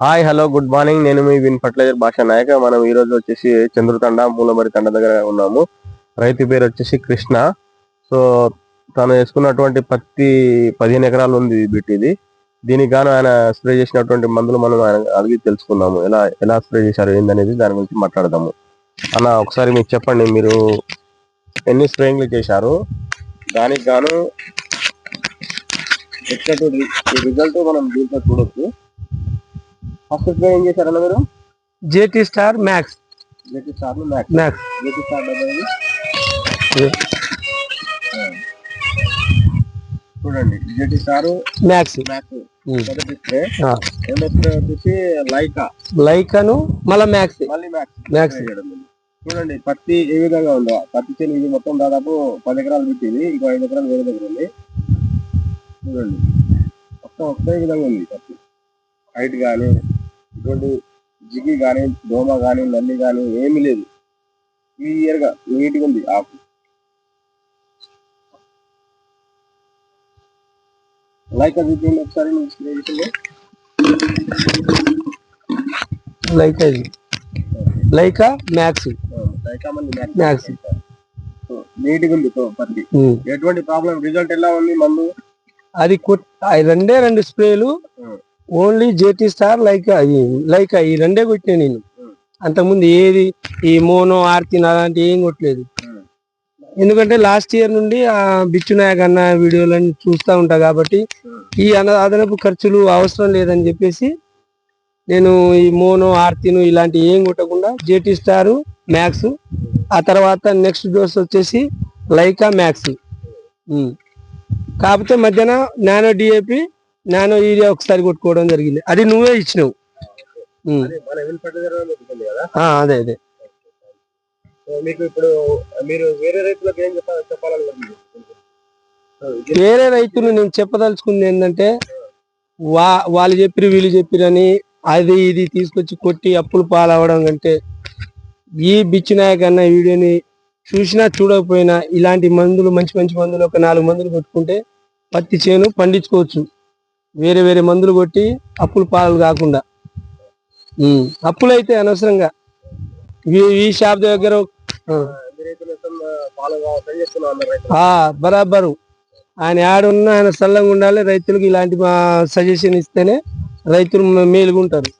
Hi hello good morning. నేను మీ win fertiliser భాష నాయక. మనం ఈ రోజు వచ్చేసి చంద్రుతండ మూలమరి తండ దగ్గర ఉన్నాము. రైతు పేరు వచ్చేసి కృష్ణ. సో తను వేసుకున్నటువంటి పత్తి 15 ఎకరాలు ఉంది ఇది. దీనికి గాను ఆయన స్ప్రే చేసినటువంటి మందులు మనం ఆయన అడిగి తెలుసుకుందాము. ఎలా స్ప్రే చేశారు ఏందనేది దాని గురించి మాట్లాడదాము. అన్న ఒకసారి మీకు చెప్పండి, మీరు ఎన్ని స్ప్రేయింగ్లు చేశారు, దానికి గాను రిజల్ట్ మనం దీంట్లో చూడొచ్చు. ఫస్ట్ స్ప్రే ఏం చేశారన్న మీరు? JT star max. JT star max. JT star చూడండి, జేటీ స్టార్ మ్యాక్స్ మొదటి స్ప్రే. రెండో స్ప్రే వచ్చేసి లైకాను మళ్ళీ మ్యాక్స్. చూడండి పత్తి ఏ విధంగా ఉందో. పత్తి చేను ఇది మొత్తం దాదాపు 10 ఎకరాలు పెట్టింది, ఇంకో 5 ఎకరాలు వేరే దగ్గర ఉంది. చూడండి మొత్తం ఒకే విధంగా ఉంది పత్తి. హైట్ కానీ ఇటువంటి జిగి కానీ దోమ కానీ నల్లి కానీ ఏమీ లేదు. క్లియర్ గా నీట్గా ఉంది ఆకు. లైకా చూపించండి ఒకసారి. Lyca max. మ్యాక్స్ నీట్గా ఉంది పత్తి. ఎటువంటి ప్రాబ్లం, రిజల్ట్ ఎలా ఉంది? మందు అది రెండు స్ప్రేలు ఓన్లీ జేటీ స్టార్ లైకా ఈ రెండే కొట్టినా నేను. అంతకుముందు ఏది ఈ మోనో ఆర్తిన్ అలాంటి ఏం కొట్టలేదు. ఎందుకంటే లాస్ట్ ఇయర్ నుండి ఆ బిచ్చు నాయక్ అన్న వీడియోలని చూస్తూ ఉంటా కాబట్టి ఈ అదనపు ఖర్చులు అవసరం లేదని చెప్పేసి నేను ఈ మోనో ఆర్తిన్ ఇలాంటి ఏం కొట్టకుండా జేటీ స్టార్ మ్యాక్స్, ఆ తర్వాత నెక్స్ట్ డోస్ వచ్చేసి లైకా మ్యాక్స్. కాకపోతే మధ్యాహ్న నానో డిఏపి నానో యూరియా ఒకసారి కొట్టుకోవడం జరిగింది. అది నువ్వే ఇచ్చినావు. అదే అదే. మీకు ఇప్పుడు మీరు వేరే రైతులకు ఏం చెప్పాలనుకుంటున్నారు? వేరే రైతులు నేను చెప్పదలుచుకుంది ఏంటంటే, వాళ్ళు చెప్పిరు వీళ్ళు చెప్పిరని అది ఇది తీసుకొచ్చి కొట్టి అప్పులు పాలవడం కంటే ఈ బిచ్చు నాయక్ అన్న వీడియోని చూసినా చూడకపోయినా ఇలాంటి మందులు మంచి మంచి మందులు ఒక 4 మందులు కొట్టుకుంటే పత్తి చేను పండించుకోవచ్చు. వేరే వేరే మందులు కొట్టి అప్పులు పాలు కాకుండా. అప్పులు అయితే అనవసరంగా ఈ షాప్ దగ్గర బరాబరు ఆయన ఆడున్న ఆయన సల్లంగా ఉండాలి. రైతులకు ఇలాంటి సజెషన్ ఇస్తేనే రైతులు మేలుగుంటారు.